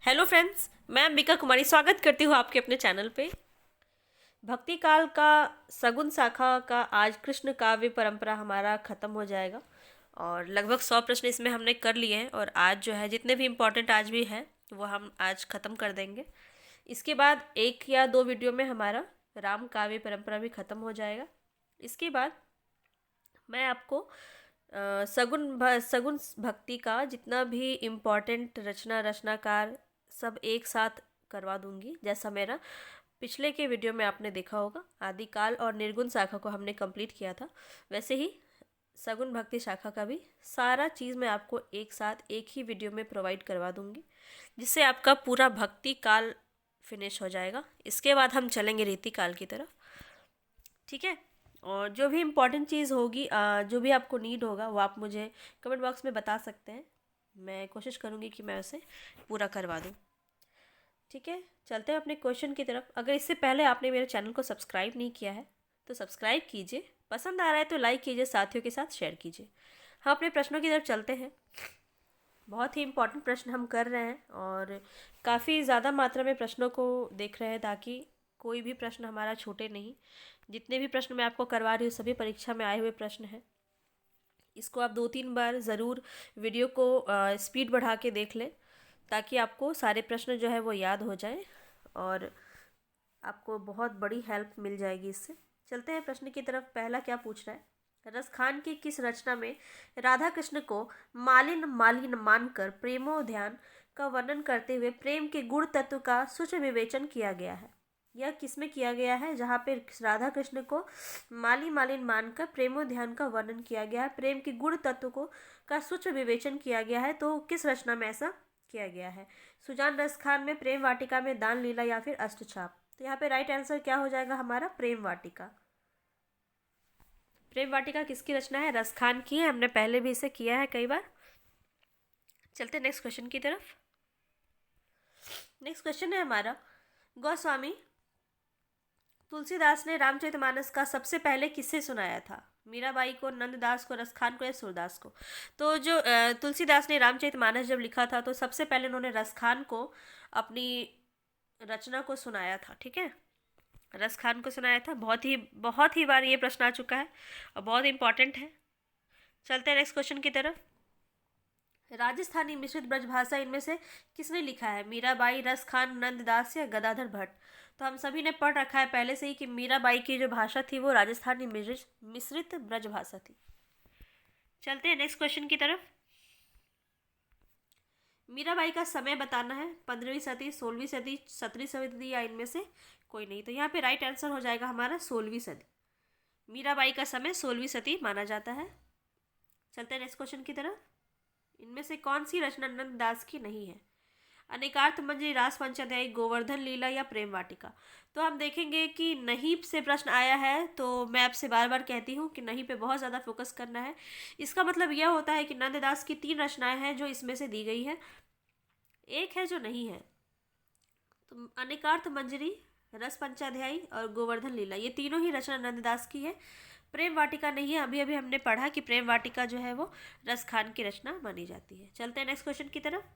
Hello friends, मैं अंबिका कुमारी स्वागत करती हूँ आपके अपने चैनल पे। भक्ति काल का सगुन शाखा का आज कृष्ण काव्य परंपरा हमारा ख़त्म हो जाएगा और लगभग 100 प्रश्न इसमें हमने कर लिए हैं और आज जो है जितने भी इम्पोर्टेंट आज भी हैं वो हम आज ख़त्म कर देंगे। इसके बाद 1 या 2 वीडियो में हमारा राम काव्य परंपरा भी ख़त्म हो जाएगा। इसके बाद मैं आपको सगुन भक्ति का जितना भी इम्पोर्टेंट रचनाकार सब एक साथ करवा दूंगी। जैसा मेरा पिछले के वीडियो में आपने देखा होगा, आदिकाल और निर्गुण शाखा को हमने कंप्लीट किया था, वैसे ही सगुन भक्ति शाखा का भी सारा चीज़ मैं आपको एक साथ एक ही वीडियो में प्रोवाइड करवा दूंगी, जिससे आपका पूरा भक्ति काल फिनिश हो जाएगा। इसके बाद हम चलेंगे रीति काल की तरफ, ठीक है। और जो भी इम्पोर्टेंट चीज़ होगी, जो भी आपको नीड होगा, वो आप मुझे कमेंट बॉक्स में बता सकते हैं। मैं कोशिश करूँगी कि मैं उसे पूरा करवा दूँ, ठीक है। चलते हैं अपने क्वेश्चन की तरफ। अगर इससे पहले आपने मेरे चैनल को सब्सक्राइब नहीं किया है तो सब्सक्राइब कीजिए, पसंद आ रहा है तो लाइक कीजिए, साथियों के साथ शेयर कीजिए। हम अपने प्रश्नों की तरफ चलते हैं। बहुत ही इम्पोर्टेंट प्रश्न हम कर रहे हैं और काफ़ी ज़्यादा मात्रा में प्रश्नों को देख रहे हैं ताकि कोई भी प्रश्न हमारा छूटे नहीं। जितने भी प्रश्न मैं आपको करवा रही हूँ सभी परीक्षा में आए हुए प्रश्न हैं। इसको आप 2-3 बार ज़रूर वीडियो को स्पीड बढ़ा के देख लें ताकि आपको सारे प्रश्न जो है वो याद हो जाए और आपको बहुत बड़ी हेल्प मिल जाएगी इससे। चलते हैं प्रश्न की तरफ। पहला क्या पूछ रहा है, रसखान की किस रचना में राधा कृष्ण को मालिन मालिन मानकर प्रेमोद्यान का वर्णन करते हुए प्रेम के गुण तत्व का सूक्ष्म विवेचन किया गया है? यह किसमें किया गया है जहाँ पे राधा कृष्ण को माली मालिन मानकर प्रेमोद्यान का वर्णन किया गया है, प्रेम के गुण तत्व को का सूक्ष्म विवेचन किया गया है? तो किस रचना में ऐसा किया गया है? सुजान रसखान में, प्रेम वाटिका में, दान लीला या फिर अष्टछाप? तो यहाँ पे राइट आंसर क्या हो जाएगा हमारा? प्रेम वाटिका। प्रेम वाटिका किसकी रचना है? रसखान की है। हमने पहले भी इसे किया है कई बार। चलते नेक्स्ट क्वेश्चन की तरफ। नेक्स्ट क्वेश्चन है हमारा, गोस्वामी तुलसीदास ने रामचरितमानस का सबसे पहले किससे सुनाया था? मीराबाई को, नंददास को, रसखान को या सूरदास को? तो जो तुलसीदास ने रामचरितमानस जब लिखा था तो सबसे पहले उन्होंने रसखान को अपनी रचना को सुनाया था, ठीक है। रसखान को सुनाया था। बहुत ही बार ये प्रश्न आ चुका है और बहुत इंपॉर्टेंट है। चलते हैं नेक्स्ट क्वेश्चन की तरफ। राजस्थानी मिश्रित ब्रजभाषा इनमें से किसने लिखा है? मीराबाई, रसखान, नंददास या गदाधर भट्ट? तो हम सभी ने पढ़ रखा है पहले से ही कि मीराबाई की जो भाषा थी वो राजस्थानी मिश्रित ब्रजभाषा थी। चलते हैं नेक्स्ट क्वेश्चन की तरफ। मीराबाई का समय बताना है, 15वीं सदी, 16वीं सदी, 17वीं सदी या इनमें से कोई नहीं। तो यहाँ पे राइट आंसर हो जाएगा हमारा 16वीं सदी। मीराबाई का समय 16वीं सदी माना जाता है। चलते हैं नेक्स्ट क्वेश्चन की तरफ। इनमें से कौन सी रचना नंददास की नहीं है? अनेकार्थ मंजरी, रास पंचाध्यायी, गोवर्धन लीला या प्रेम वाटिका? तो हम देखेंगे कि नहीं से प्रश्न आया है तो मैं आपसे बार बार कहती हूँ कि नहीं पे बहुत ज़्यादा फोकस करना है। इसका मतलब यह होता है कि नंददास की 3 रचनाएं हैं जो इसमें से दी गई है, एक है जो नहीं है। तो अनेकार्थ मंजरी, रस पंचाध्यायी और गोवर्धन लीला, ये तीनों ही रचना नंददास की है। प्रेम वाटिका नहीं है। अभी अभी हमने पढ़ा कि प्रेम वाटिका जो है वो रसखान की रचना मानी जाती है। चलते हैं नेक्स्ट क्वेश्चन की तरफ।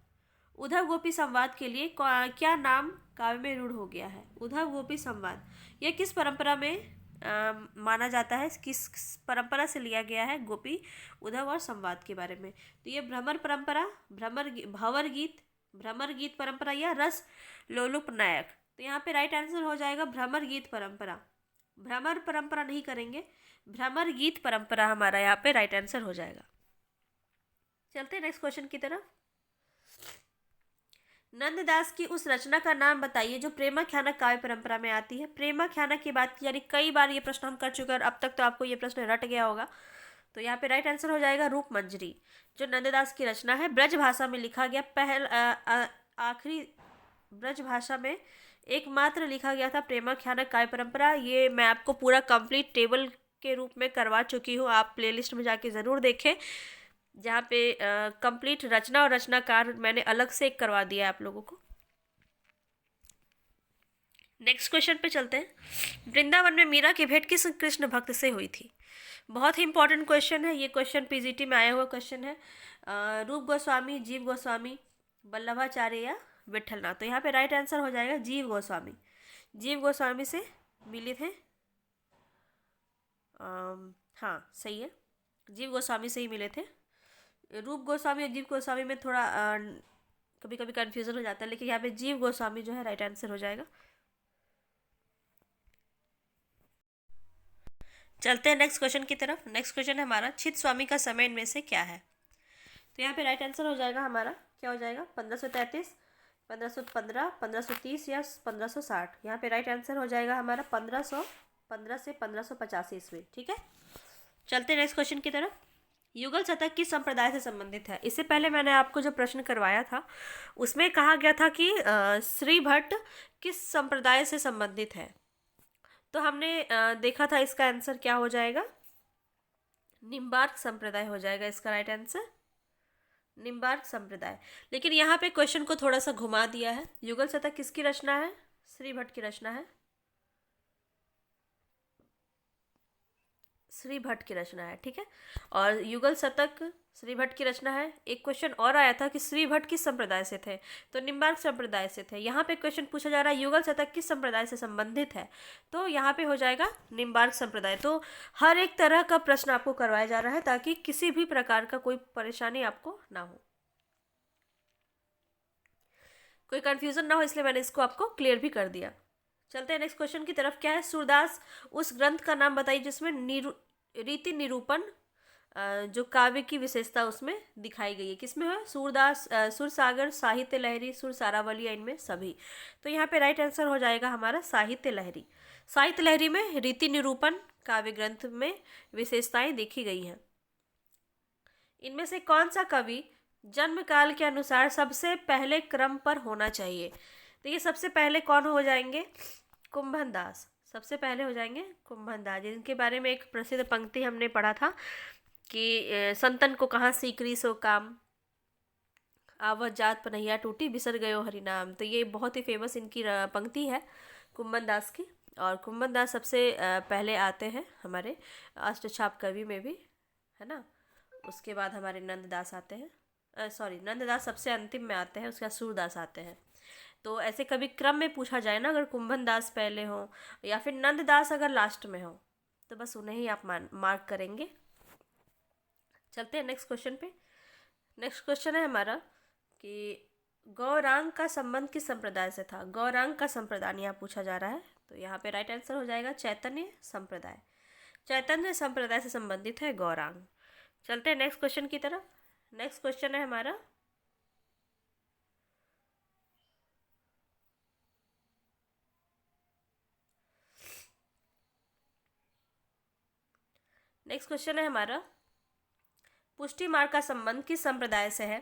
उद्धव गोपी संवाद के लिए क्या नाम काव्य में रूढ़ हो गया है? उद्धव गोपी संवाद यह किस परंपरा में माना जाता है? किस परंपरा से लिया गया है गोपी उद्धव और संवाद के बारे में? तो ये भ्रमर परंपरा, भ्रमर गीत परंपरा या रस लोलुप नायक? तो यहाँ पे राइट आंसर हो जाएगा भ्रमर गीत परंपरा। भ्रमर परंपरा नहीं करेंगे, भ्रमर गीत परंपरा हमारा यहाँ पे राइट आंसर हो जाएगा। चलते हैं नेक्स्ट क्वेश्चन की तरफ। नंददास की उस रचना का नाम बताइए जो प्रेमाख्यानक काव्य परंपरा में आती है। प्रेमाख्यानक की बात यानी कई बार ये प्रश्न हम कर चुके हैं और अब तक तो आपको ये प्रश्न रट गया होगा। तो यहाँ पे राइट आंसर हो जाएगा रूप मंजरी, जो नंददास की रचना है। ब्रज भाषा में लिखा गया आखिरी ब्रज भाषा में एकमात्र लिखा गया था प्रेमाख्यानक काव्य परंपरा। ये मैं आपको पूरा कंप्लीट टेबल के रूप में करवा चुकी हूँ, आप प्लेलिस्ट में जाके ज़रूर देखें, जहाँ पे कंप्लीट रचना और रचनाकार मैंने अलग से एक करवा दिया है आप लोगों को। नेक्स्ट क्वेश्चन पे चलते हैं। वृंदावन में मीरा की भेंट किस कृष्ण भक्त से हुई थी? बहुत ही इंपॉर्टेंट क्वेश्चन है ये। क्वेश्चन पीजीटी में आया हुआ क्वेश्चन है। रूप गोस्वामी, जीव गोस्वामी, वल्लभाचार्य या विठलनाथ। तो यहाँ पे राइट आंसर हो जाएगा जीव गोस्वामी। जीव गोस्वामी से मिले थे। हाँ सही है, जीव गोस्वामी से ही मिले थे। रूप गोस्वामी और जीव गोस्वामी में थोड़ा कभी कभी कन्फ्यूजन हो जाता है, लेकिन यहाँ पे जीव गोस्वामी जो है राइट आंसर हो जाएगा। चलते हैं नेक्स्ट क्वेश्चन की तरफ। नेक्स्ट क्वेश्चन है हमारा, चित स्वामी का समय इनमें से क्या है। तो यहाँ पे राइट आंसर हो जाएगा हमारा, क्या हो जाएगा, 1533, 1515, 1530 या 1560। यहाँ पे राइट आंसर हो जाएगा हमारा 1515 से 1585 ईस्वी। ठीक है, चलते हैं नेक्स्ट क्वेश्चन की तरफ। युगल शतक किस संप्रदाय से संबंधित है। इससे पहले मैंने आपको जो प्रश्न करवाया था उसमें कहा गया था कि श्री भट्ट किस संप्रदाय से संबंधित है। तो हमने देखा था इसका आंसर क्या हो जाएगा, निम्बार्क संप्रदाय हो जाएगा इसका राइट आंसर, निम्बार्क संप्रदाय। लेकिन यहाँ पे क्वेश्चन को थोड़ा सा घुमा दिया है। युगल शतक किसकी रचना है, श्री भट्ट की रचना है, श्री भट्ट की रचना है। ठीक है, और युगल शतक श्री भट्ट की रचना है। एक क्वेश्चन और आया था कि श्री भट्ट किस संप्रदाय से थे, तो निम्बार्क संप्रदाय से थे। यहाँ पे क्वेश्चन पूछा जा रहा है युगल शतक किस संप्रदाय से संबंधित है, तो यहाँ पे हो जाएगा निम्बार्क संप्रदाय। तो हर एक तरह का प्रश्न आपको करवाया जा रहा है ताकि किसी भी प्रकार का कोई परेशानी आपको ना हो, कोई कंफ्यूजन ना हो, इसलिए मैंने इसको आपको क्लियर भी कर दिया। चलते हैं नेक्स्ट क्वेश्चन की तरफ। क्या है, सूरदास उस ग्रंथ का नाम बताइए जिसमें रीति निरूपण जो काव्य की विशेषता उसमें दिखाई गई है। किसमें है, सूरदास, सुरसागर, साहित्य लहरी, सुर सारावली, इनमें सभी। तो यहाँ पे राइट आंसर हो जाएगा हमारा साहित्य लहरी। साहित्य लहरी में रीति निरूपण काव्य ग्रंथ में विशेषताएं देखी गई हैं। इनमें से कौन सा कवि जन्म काल के अनुसार सबसे पहले क्रम पर होना चाहिए। तो ये सबसे पहले कौन हो जाएंगे, कुंभन दास। सबसे पहले हो जाएंगे कुंभन दास, जिनके बारे में एक प्रसिद्ध पंक्ति हमने पढ़ा था कि संतन को कहाँ सीकरी सो काम, आवत जात पनहिया टूटी, बिसर गयो हरि नाम। तो ये बहुत ही फेमस इनकी पंक्ति है कुंभन दास की। और कुंभन दास सबसे पहले आते हैं हमारे अष्टछाप कवि में भी, है ना। उसके बाद हमारे नंददास आते हैं, सॉरी नंददास सबसे अंतिम में आते हैं, उसके बाद सूरदास आते हैं। तो ऐसे कभी क्रम में पूछा जाए ना, अगर कुंभन दास पहले हो या फिर नंददास अगर लास्ट में हो, तो बस उन्हें ही आप मार्क करेंगे। चलते हैं नेक्स्ट क्वेश्चन पे। नेक्स्ट क्वेश्चन है हमारा कि गौरांग का संबंध किस संप्रदाय से था। गौरांग का संप्रदाय यहाँ पूछा जा रहा है, तो यहाँ पे राइट आंसर हो जाएगा चैतन्य संप्रदाय। चैतन्य संप्रदाय से संबंधित है गौरांग। चलते हैं नेक्स्ट क्वेश्चन की तरफ। नेक्स्ट क्वेश्चन है हमारा, नेक्स्ट क्वेश्चन है हमारा, पुष्टि मार्ग का संबंध किस संप्रदाय से है।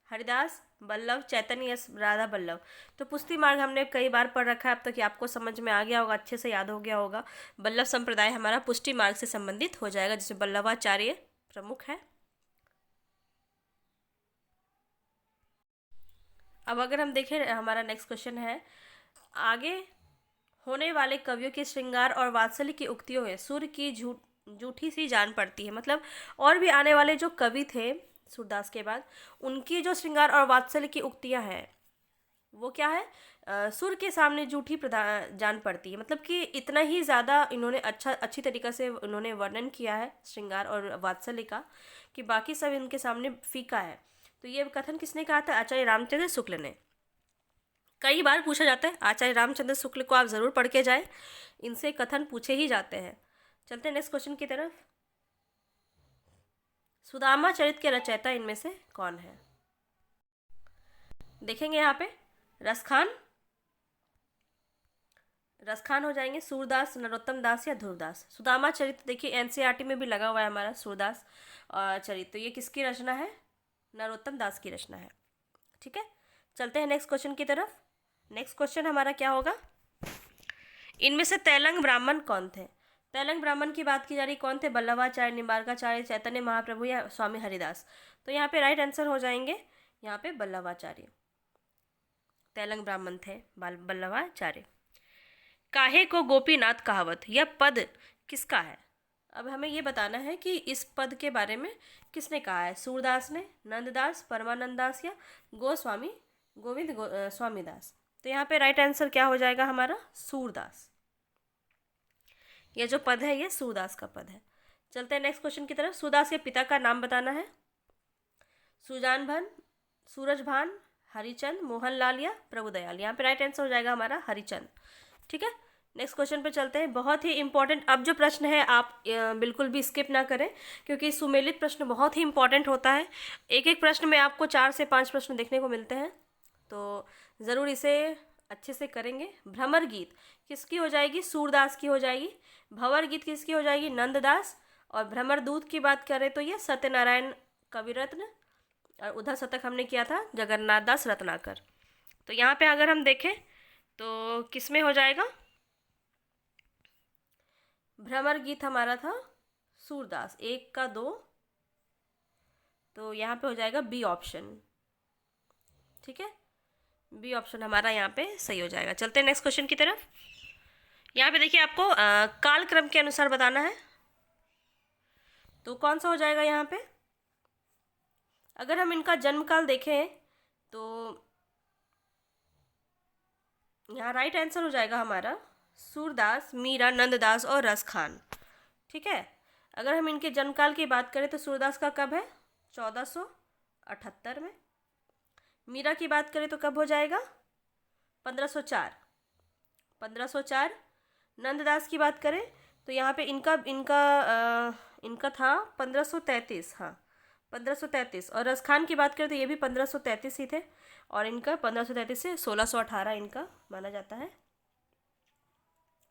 हरिदास, वल्लभ, चैतन्य या राधा वल्लभ। तो पुष्टि मार्ग हमने कई बार पढ़ रखा है अब तक, कि आपको समझ में आ गया होगा, अच्छे से याद हो गया होगा। वल्लभ संप्रदाय हमारा पुष्टि मार्ग से संबंधित हो जाएगा, जिसमें वल्लभाचार्य प्रमुख है। अब अगर हम देखें, हमारा नेक्स्ट क्वेश्चन है, आगे होने वाले कवियों के श्रृंगार और वात्सल्य की उक्तियों में सूर्य की जूठी सी जान पड़ती है। मतलब और भी आने वाले जो कवि थे सूरदास के बाद, उनकी जो श्रृंगार और वात्सल्य की उक्तियां हैं वो क्या है, सूर्य के सामने जूठी जान पड़ती है। मतलब कि इतना ही ज़्यादा इन्होंने अच्छी तरीक़े से उन्होंने वर्णन किया है श्रृंगार और वात्सल्य का, कि बाकी सब इनके सामने फीका है। तो ये कथन किसने कहा था, आचार्य रामचंद्र शुक्ल ने। कई बार पूछा जाता है, आचार्य रामचंद्र शुक्ल को आप ज़रूर पढ़ के जाए, इनसे कथन पूछे ही जाते हैं। चलते हैं नेक्स्ट क्वेश्चन की तरफ। सुदामा चरित के रचयिता इनमें से कौन है। देखेंगे यहाँ पे, रसखान हो जाएंगे, सूरदास, नरोत्तम दास या ध्रुवदास। सुदामा चरित देखिए एनसीईआरटी में भी लगा हुआ है हमारा सूरदास चरित। तो ये किसकी रचना है, नरोत्तम दास की रचना है। ठीक है, चलते हैं नेक्स्ट क्वेश्चन की तरफ। नेक्स्ट क्वेश्चन हमारा क्या होगा, इनमें से तैलंग ब्राह्मण कौन थे। तैलंग ब्राह्मण की बात की जा रही, कौन थे, वल्लभाचार्य, निम्बार्काचार्य, चैतन्य महाप्रभु या स्वामी हरिदास। तो यहाँ पे राइट आंसर हो जाएंगे यहाँ पे वल्लभाचार्य। तैलंग ब्राह्मण थे वल्लभाचार्य। काहे को गोपीनाथ कहावत, यह पद किसका है। अब हमें ये बताना है कि इस पद के बारे में किसने कहा है, सूरदास ने, नंददास, परमानंद दास या गोस्वामी स्वामीदास। तो यहाँ पे राइट आंसर क्या हो जाएगा हमारा? सूरदास। ये जो पद है ये सूरदास का पद है। चलते हैं नेक्स्ट क्वेश्चन की तरफ। सूरदास के पिता का नाम बताना है। सुजानभान, सूरजभान, हरिचंद, मोहनलाल या प्रभुदयाल। यहाँ पे राइट आंसर हो जाएगा हमारा हरिचंद। ठीक है, नेक्स्ट क्वेश्चन पे चलते हैं। बहुत ही इंपॉर्टेंट अब जो प्रश्न है आप बिल्कुल भी स्किप ना करें, क्योंकि सुमेलित प्रश्न बहुत ही इंपॉर्टेंट होता है। एक एक प्रश्न में आपको 4 से 5 प्रश्न देखने को मिलते हैं, तो ज़रूर इसे अच्छे से करेंगे। भ्रमर गीत किसकी हो जाएगी? सूरदास की हो जाएगी। भंवर गीत किसकी हो जाएगी? नंददास। और भ्रमर दूत की बात करें तो ये सत्यनारायण कविरत्न, और उधर शतक हमने किया था जगन्नाथ दास रत्नाकर। तो यहाँ पे अगर हम देखें तो किस में हो जाएगा? भ्रमर गीत हमारा था सूरदास, 1 का 2, तो यहाँ पे हो जाएगा बी ऑप्शन। ठीक है, बी ऑप्शन हमारा यहाँ पे सही हो जाएगा। चलते हैं नेक्स्ट क्वेश्चन की तरफ। यहाँ पे देखिए आपको कालक्रम के अनुसार बताना है, तो कौन सा हो जाएगा यहाँ पे? अगर हम इनका जन्म काल देखें तो यहाँ राइट आंसर हो जाएगा हमारा सूरदास, मीरा, नंददास और रसखान। ठीक है, अगर हम इनके जन्मकाल की बात करें तो सूरदास का कब है? 1478 में। मीरा की बात करें तो कब हो जाएगा? 1504। नंददास की बात करें तो यहाँ पे इनका था 1533। हाँ, 1533। और रसखान की बात करें तो ये भी 1533 ही थे, और इनका 1533 से 1618 इनका माना जाता है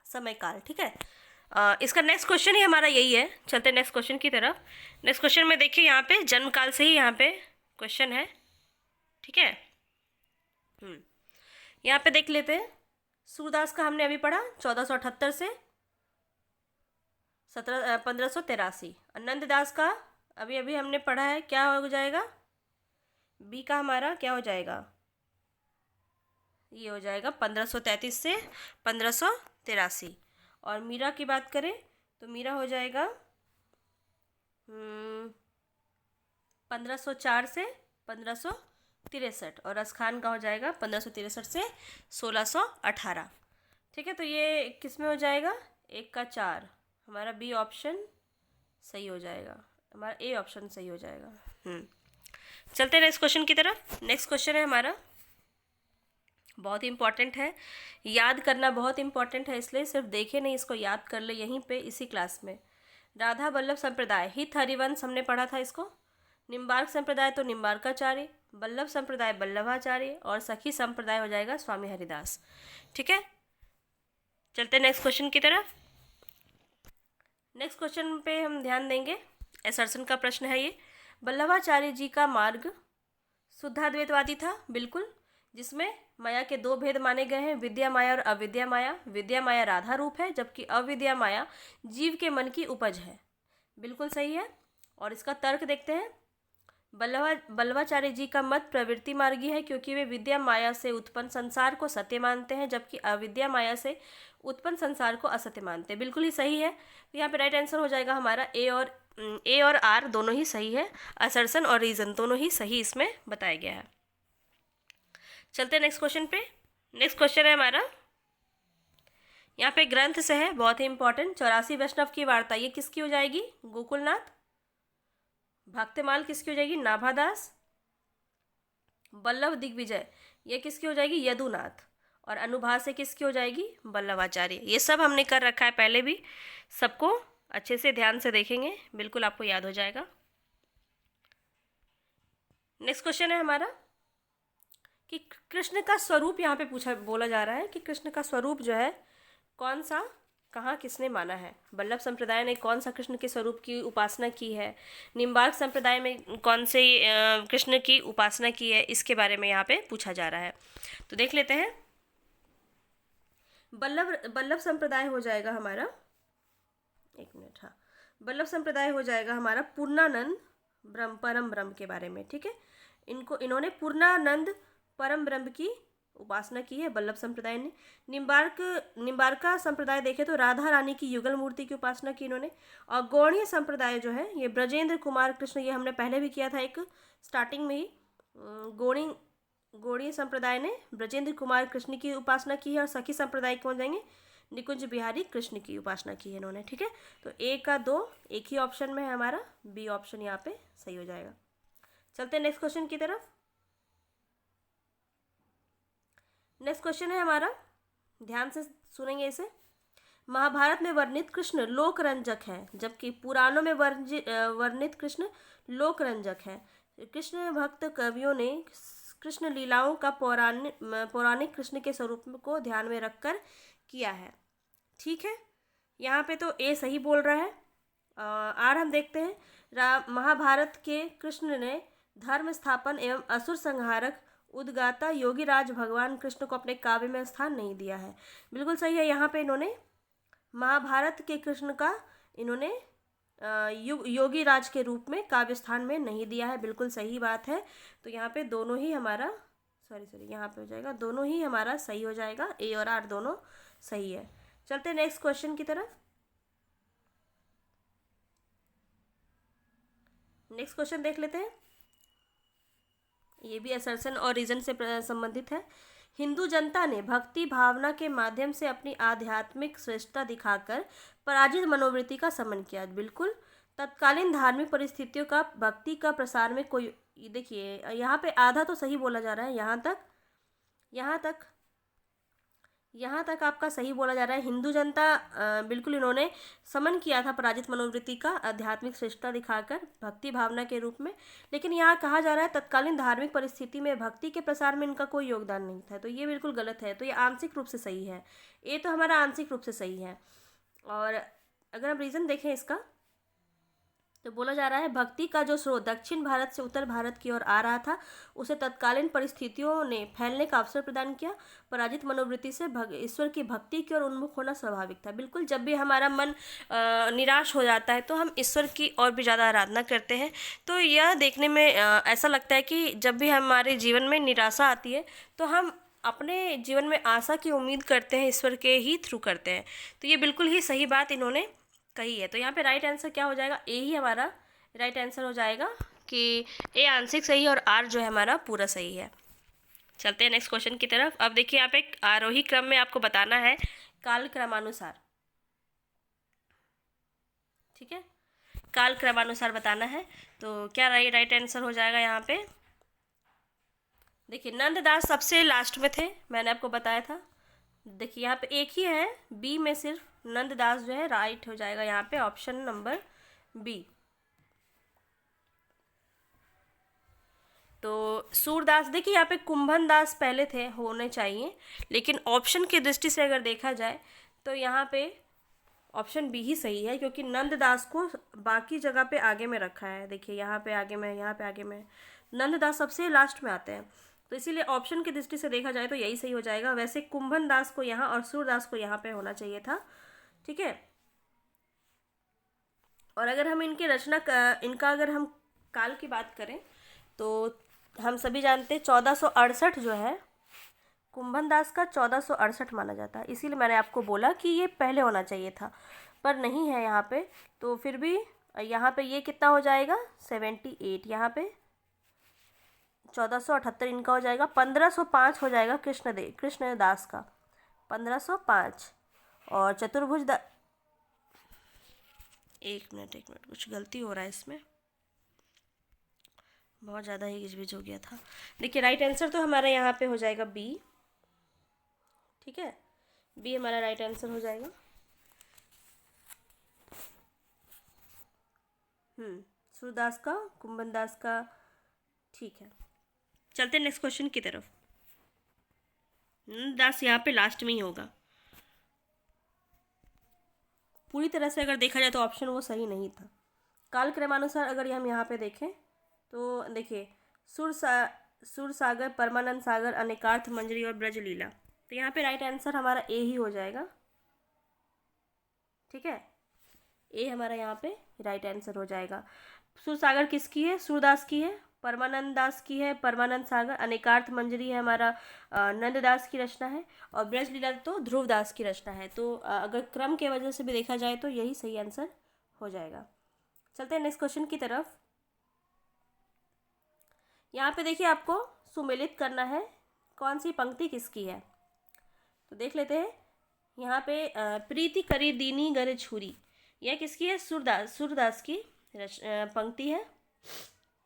समय काल। ठीक है, इसका नेक्स्ट क्वेश्चन ही हमारा यही है। चलते हैं नेक्स्ट क्वेश्चन की तरफ। नेक्स्ट क्वेश्चन में देखिए यहाँ पे जन्म काल से ही यहाँ पे क्वेश्चन है। ठीक है, यहाँ पे देख लेते हैं। सूरदास का हमने अभी पढ़ा 1478 से 1583। नंददास का अभी अभी हमने पढ़ा है, क्या हो जाएगा? बी का हमारा क्या हो जाएगा? ये हो जाएगा 1533 से 1583। और मीरा की बात करें तो मीरा हो जाएगा 1504 से 1563। और रसखान का हो जाएगा 1563 से 1618। ठीक है, तो ये किस में हो जाएगा? 1 का 4, हमारा बी ऑप्शन सही हो जाएगा, हमारा ए ऑप्शन सही हो जाएगा। चलते हैं नेक्स्ट क्वेश्चन की तरफ। नेक्स्ट क्वेश्चन है हमारा, बहुत ही इंपॉर्टेंट है, याद करना बहुत इंपॉर्टेंट है, इसलिए सिर्फ देखे नहीं, इसको याद कर ले यहीं पे इसी क्लास में। राधा वल्लभ संप्रदाय, हित हरिवंश हमने पढ़ा था इसको। निम्बार्क संप्रदाय तो निम्बार्काचार्य, वल्लभ संप्रदाय वल्लभाचार्य, और सखी संप्रदाय हो जाएगा स्वामी हरिदास। ठीक है, चलते हैं नेक्स्ट क्वेश्चन की तरफ। नेक्स्ट क्वेश्चन पे हम ध्यान देंगे, एसर्सन का प्रश्न है ये। वल्लभाचार्य जी का मार्ग शुद्धाद्वैतवादी था, बिल्कुल, जिसमें माया के 2 भेद माने गए हैं, विद्या माया और अविद्या माया। विद्या माया राधा रूप है, जबकि अविद्या माया जीव के मन की उपज है, बिल्कुल सही है। और इसका तर्क देखते हैं। वल्लभाचार्य जी का मत प्रवृत्ति मार्गी है, क्योंकि वे विद्या माया से उत्पन्न संसार को सत्य मानते हैं, जबकि अविद्या माया से उत्पन्न संसार को असत्य मानते हैं, बिल्कुल ही सही है। तो यहाँ पे राइट आंसर हो जाएगा हमारा ए और आर दोनों ही सही है। असर्सन और रीजन दोनों ही सही इसमें बताया गया है। चलते हैं नेक्स्ट क्वेश्चन पे। नेक्स्ट क्वेश्चन है हमारा, यहाँ पे ग्रंथ से है, बहुत ही इंपॉर्टेंट। 84 वैष्णव की वार्ता, ये किसकी हो जाएगी? गोकुलनाथ। भक्तमाल किसकी हो जाएगी? नाभादास। वल्लभ दिग्विजय, ये किसकी हो जाएगी? यदुनाथ। और अनुभास से किसकी हो जाएगी? वल्लभाचार्य। ये सब हमने कर रखा है पहले भी, सबको अच्छे से ध्यान से देखेंगे, बिल्कुल आपको याद हो जाएगा। नेक्स्ट क्वेश्चन है हमारा कि कृष्ण का स्वरूप यहाँ पे बोला जा रहा है कि कृष्ण का स्वरूप जो है कौन सा, कहाँ, किसने माना है? वल्लभ संप्रदाय ने कौन सा कृष्ण के स्वरूप की उपासना की है? निम्बार्क संप्रदाय में कौन से कृष्ण की उपासना की है? इसके बारे में यहाँ पे पूछा जा रहा है, तो देख लेते हैं। वल्लभ संप्रदाय हो जाएगा हमारा, एक मिनट, हाँ, वल्लभ संप्रदाय हो जाएगा हमारा पूर्णानंद परम ब्रह्म के बारे में। ठीक है, इन्होंने पूर्णानंद परम ब्रह्म की उपासना की है वल्लभ संप्रदाय ने। निम्बार्का संप्रदाय देखे तो राधा रानी की युगल मूर्ति की उपासना की इन्होंने। और गौड़ीय संप्रदाय जो है ये ब्रजेंद्र कुमार कृष्ण, ये हमने पहले भी किया था एक स्टार्टिंग में ही। गौड़ीय संप्रदाय ने ब्रजेंद्र कुमार कृष्ण की उपासना की है, और सखी संप्रदाय कौन जाएंगे, निकुंज बिहारी कृष्ण की उपासना की है इन्होंने। ठीक है, तो ए का 2 एक ही ऑप्शन में है हमारा, बी ऑप्शन यहाँ पे सही हो जाएगा। चलते हैं नेक्स्ट क्वेश्चन की तरफ। नेक्स्ट क्वेश्चन है हमारा, ध्यान से सुनेंगे इसे। महाभारत में वर्णित कृष्ण लोकरंजक है, जबकि पुराणों में वर्णित कृष्ण लोकरंजक है। कृष्ण भक्त कवियों ने कृष्ण लीलाओं का पौराणिक कृष्ण के स्वरूप को ध्यान में रखकर किया है। ठीक है, यहाँ पे तो ए सही बोल रहा है। आर हम देखते हैं, महाभारत के कृष्ण ने धर्म स्थापन एवं असुर संहारक उद्गाता योगीराज भगवान कृष्ण को अपने काव्य में स्थान नहीं दिया है। बिल्कुल सही है, यहाँ पे इन्होंने महाभारत के कृष्ण का इन्होंने योगी राज के रूप में काव्य स्थान में नहीं दिया है। बिल्कुल सही बात है। तो यहाँ पे दोनों ही हमारा यहाँ पे हो जाएगा, दोनों ही हमारा सही हो जाएगा, ए और आर दोनों सही है। चलते हैं नेक्स्ट क्वेश्चन की तरफ। नेक्स्ट क्वेश्चन देख लेते हैं, ये भी असर्शन और रीजन से संबंधित है। हिंदू जनता ने भक्ति भावना के माध्यम से अपनी आध्यात्मिक श्रेष्ठता दिखाकर पराजित मनोवृत्ति का समन किया। बिल्कुल, तत्कालीन धार्मिक परिस्थितियों का भक्ति का प्रसार में कोई, देखिए यहाँ पे आधा तो सही बोला जा रहा है, यहाँ तक आपका सही बोला जा रहा है। हिंदू जनता बिल्कुल इन्होंने समन किया था पराजित मनोवृत्ति का आध्यात्मिक श्रेष्ठता दिखाकर भक्ति भावना के रूप में, लेकिन यहाँ कहा जा रहा है तत्कालीन धार्मिक परिस्थिति में भक्ति के प्रसार में इनका कोई योगदान नहीं था, तो ये बिल्कुल गलत है। तो ये आंशिक रूप से सही है, ये तो हमारा आंशिक रूप से सही है। और अगर हम रीज़न देखें इसका, तो बोला जा रहा है भक्ति का जो स्रोत दक्षिण भारत से उत्तर भारत की ओर आ रहा था, उसे तत्कालीन परिस्थितियों ने फैलने का अवसर प्रदान किया। पराजित मनोवृत्ति से ईश्वर की भक्ति की ओर उन्मुख होना स्वाभाविक था। बिल्कुल, जब भी हमारा मन निराश हो जाता है तो हम ईश्वर की और भी ज़्यादा आराधना करते हैं। तो यह देखने में ऐसा लगता है कि जब भी हमारे जीवन में निराशा आती है तो हम अपने जीवन में आशा की उम्मीद करते हैं, ईश्वर के ही थ्रू करते हैं। तो ये बिल्कुल ही सही बात इन्होंने कही है। तो यहाँ पे राइट आंसर क्या हो जाएगा, ए ही हमारा राइट आंसर हो जाएगा कि ए आंशिक सही है और आर जो है हमारा पूरा सही है। चलते हैं नेक्स्ट क्वेश्चन की तरफ। अब देखिए, यहाँ पे एक आरोही क्रम में आपको बताना है काल क्रमानुसार। ठीक है, काल क्रमानुसार बताना है। तो क्या राइट आंसर हो जाएगा यहाँ पे, देखिए नंददास सबसे लास्ट में थे, मैंने आपको बताया था। देखिए यहाँ पे एक ही है, बी में सिर्फ नंददास जो है राइट हो जाएगा यहाँ पे, ऑप्शन नंबर बी। तो सूरदास, देखिए यहाँ पे कुंभन दास पहले थे, होने चाहिए, लेकिन ऑप्शन की दृष्टि से अगर देखा जाए तो यहाँ पे ऑप्शन बी ही सही है, क्योंकि नंददास को बाकी जगह पे आगे में रखा है। देखिए यहाँ पे आगे में, यहाँ पे आगे में, नंददास सबसे लास्ट में आते हैं, तो इसीलिए ऑप्शन की दृष्टि से देखा जाए तो यही सही हो जाएगा। वैसे कुंभन दास को यहाँ और सूरदास को यहाँ पे होना चाहिए था। ठीक है, और अगर हम इनके इनका अगर हम काल की बात करें तो हम सभी जानते हैं 1468 जो है कुंभन दास का 1468 माना जाता है, इसीलिए मैंने आपको बोला कि ये पहले होना चाहिए था, पर नहीं है यहाँ पे। तो फिर भी यहाँ पे ये कितना हो जाएगा, 78, यहाँ पे 1478 इनका हो जाएगा। 1505 हो जाएगा कृष्णदास का, 1505। और चतुर्भुज एक मिनट कुछ गलती हो रहा है इसमें, बहुत ज़्यादा ही गिजबिज हो गया था। देखिए राइट आंसर तो हमारा यहाँ पे हो जाएगा बी। ठीक है, बी हमारा राइट आंसर हो जाएगा। सूरदास का, कुंभन दास का, ठीक है। चलते हैं नेक्स्ट क्वेश्चन की तरफ। दास यहाँ पे लास्ट में ही होगा, पूरी तरह से अगर देखा जाए तो ऑप्शन वो सही नहीं था। काल क्रमानुसार अगर हम यहाँ पे देखें तो देखिए सुरसागर, परमानंद सागर, अनेकार्थ मंजरी और ब्रजलीला, तो यहाँ पे राइट आंसर हमारा ए ही हो जाएगा। ठीक है, ए हमारा यहाँ पे राइट आंसर हो जाएगा। सुरसागर किसकी है, सूरदास की है, परमानंद दास की है, परमानंद सागर, अनेकार्थ मंजरी है हमारा नंददास की रचना है, और ब्रजलीला तो ध्रुवदास की रचना है। तो अगर क्रम के वजह से भी देखा जाए तो यही सही आंसर हो जाएगा। चलते हैं नेक्स्ट क्वेश्चन की तरफ। यहाँ पे देखिए आपको सुमेलित करना है कौन सी पंक्ति किसकी है। तो देख लेते हैं यहाँ पे प्रीति करी दीनी गर छुरी, यह किसकी है? सूरदास की पंक्ति है।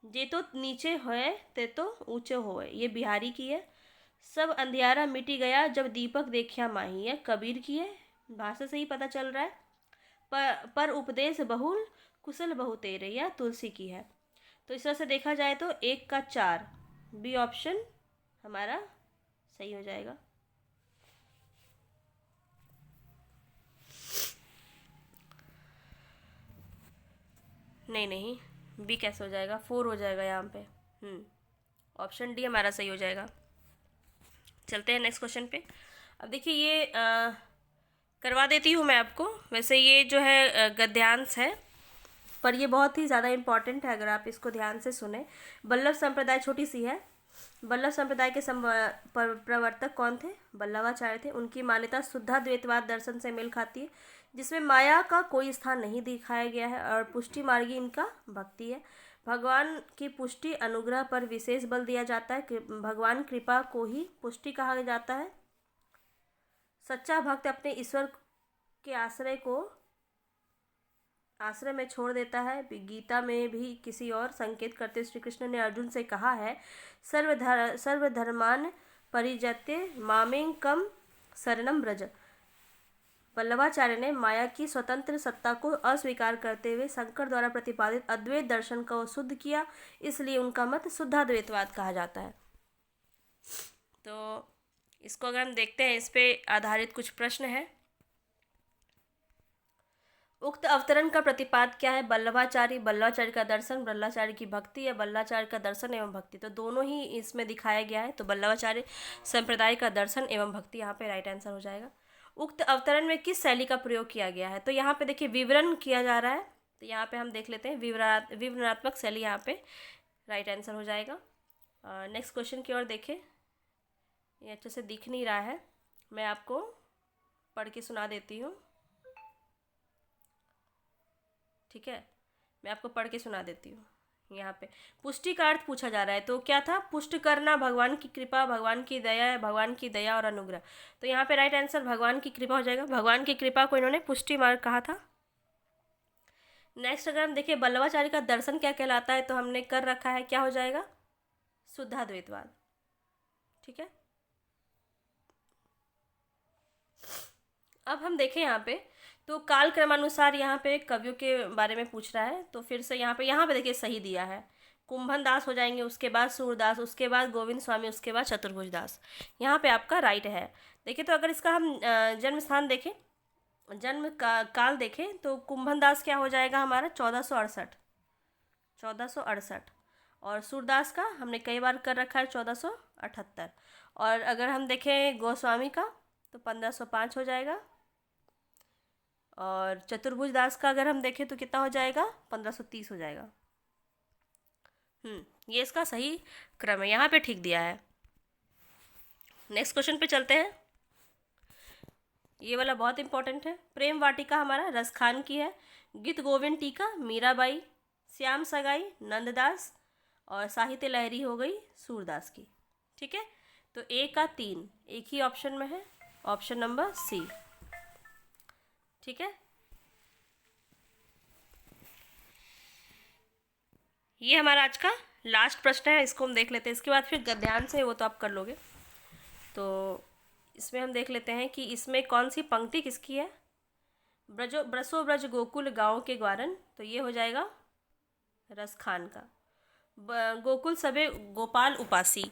जे तो नीचे होए ते तो ऊंचे होए, ये बिहारी की है। सब अंधियारा मिटी गया जब दीपक देखा माही, यह कबीर की है। भाषा से ही पता चल रहा है। पर उपदेश बहुल कुशल बहु तेरे, यह तुलसी की है। तो इस तरह से देखा जाए तो 1 का 4 बी ऑप्शन हमारा सही हो जाएगा। नहीं, बी कैसे हो जाएगा? 4 हो जाएगा यहाँ पे। ऑप्शन डी हमारा सही हो जाएगा। चलते हैं नेक्स्ट क्वेश्चन पे। अब देखिए ये करवा देती हूँ मैं आपको। वैसे ये जो है गद्यांश है, पर ये बहुत ही ज़्यादा इम्पॉर्टेंट है अगर आप इसको ध्यान से सुने। बल्लभ संप्रदाय छोटी सी है। बल्लभ संप्रदाय के प्रवर्तक कौन थे? बल्लभाचार्य थे। उनकी मान्यता शुद्धाद्वैतवाद दर्शन से मेल खाती है, जिसमें माया का कोई स्थान नहीं दिखाया गया है, और पुष्टि मार्गी इनका भक्ति है। भगवान की पुष्टि अनुग्रह पर विशेष बल दिया जाता है। भगवान कृपा को ही पुष्टि कहा जाता है। सच्चा भक्त अपने ईश्वर के आश्रय में छोड़ देता है। गीता में भी किसी और संकेत करते श्री कृष्ण ने अर्जुन से कहा है, सर्वधर्मान परित्यज्य मामेकं शरणं व्रज। वल्लभाचार्य ने माया की स्वतंत्र सत्ता को अस्वीकार करते हुए शंकर द्वारा प्रतिपादित अद्वैत दर्शन को शुद्ध किया, इसलिए उनका मत शुद्धाद्वैतवाद कहा जाता है। तो इसको अगर हम देखते हैं, इस पे आधारित कुछ प्रश्न है। उक्त अवतरण का प्रतिपाद क्या है? बल्लभाचार्य का दर्शन, बल्लभाचार्य की भक्ति, या बल्लभाचार्य का दर्शन एवं भक्ति। तो दोनों ही इसमें दिखाया गया है। तो बल्लभाचार्य संप्रदाय का दर्शन एवं भक्ति यहाँ पे राइट आंसर हो जाएगा। उक्त अवतरण में किस शैली का प्रयोग किया गया है? तो यहाँ पे देखिए विवरण किया जा रहा है। तो यहाँ पे हम देख लेते हैं विवरणात्मक शैली, यहाँ पे राइट आंसर हो जाएगा। नेक्स्ट क्वेश्चन की ओर देखें। ये अच्छे से दिख नहीं रहा है, मैं आपको पढ़ के सुना देती हूँ। ठीक है, मैं आपको पढ़ के सुना देती हूँ। यहाँ पे पुष्टि का अर्थ पूछा जा रहा है। तो क्या था? पुष्ट करना, भगवान की कृपा, भगवान की दया, भगवान की दया और अनुग्रह। तो यहाँ पे राइट आंसर भगवान की कृपा हो जाएगा। भगवान की कृपा को इन्होंने पुष्टि मार्ग कहा था। नेक्स्ट अगर हम देखिए बल्लभाचार्य का दर्शन क्या कहलाता है, तो हमने कर रखा है, क्या हो जाएगा? शुद्धाद्वैतवाद। ठीक है, अब हम देखें यहाँ पे, तो काल क्रमानुसार यहाँ पे कवियों के बारे में पूछ रहा है। तो फिर से यहाँ पे देखिए सही दिया है। कुंभन दास हो जाएंगे, उसके बाद सूरदास, उसके बाद गोविंद स्वामी, उसके बाद चतुर्भुज दास। यहाँ पे आपका राइट है। देखिए तो अगर इसका हम जन्म स्थान देखें, काल देखें, तो कुंभन दास क्या हो जाएगा हमारा? 1468। और सूरदास का हमने कई बार कर रखा है 1478। और अगर हम देखें गोस्वामी का, तो 1505 हो जाएगा। और चतुर्भुज दास का अगर हम देखें तो कितना हो जाएगा? 1530 हो जाएगा। ये इसका सही क्रम है, यहाँ पे ठीक दिया है। नेक्स्ट क्वेश्चन पे चलते हैं। ये वाला बहुत इंपॉर्टेंट है। प्रेम वाटिका हमारा रसखान की है। गीत गोविंद टीका मीराबाई, श्याम सगाई नंददास, और साहित्य लहरी हो गई सूरदास की। ठीक है, तो ए का 3 एक ही ऑप्शन में है, ऑप्शन नंबर सी। ठीक है, ये हमारा आज का लास्ट प्रश्न है, इसको हम देख लेते हैं। इसके बाद फिर गद्यांश है, वो तो आप कर लोगे। तो इसमें हम देख लेते हैं कि इसमें कौन सी पंक्ति किसकी है। ब्रसो ब्रज गोकुल गाँव के ग्वारन, तो ये हो जाएगा रसखान का। गोकुल सबे गोपाल उपासी,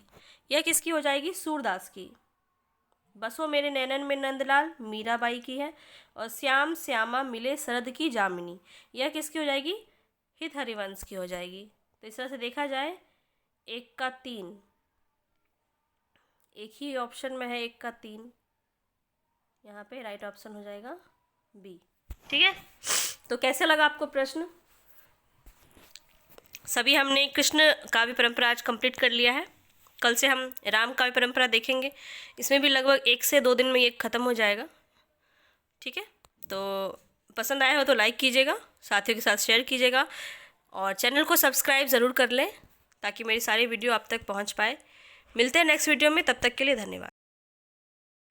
यह किसकी हो जाएगी? सूरदास की। बसो मेरे नैनन में नंदलाल, मीराबाई की है। और श्याम श्यामा मिले शरद की जामिनी, यह किसकी हो जाएगी? हित हरिवंश की हो जाएगी। तो इस तरह से देखा जाए 1 का 3 एक ही ऑप्शन में है, 1 का 3 यहाँ पे राइट ऑप्शन हो जाएगा बी। ठीक है, तो कैसे लगा आपको प्रश्न? सभी हमने कृष्ण काव्य परंपरा आज कंप्लीट कर लिया है। कल से हम राम काव्य परंपरा देखेंगे। इसमें भी लगभग 1 से 2 दिन में ये ख़त्म हो जाएगा। ठीक है, तो पसंद आया हो तो लाइक कीजिएगा, साथियों के साथ शेयर कीजिएगा, और चैनल को सब्सक्राइब ज़रूर कर लें ताकि मेरी सारी वीडियो आप तक पहुंच पाए। मिलते हैं नेक्स्ट वीडियो में, तब तक के लिए धन्यवाद।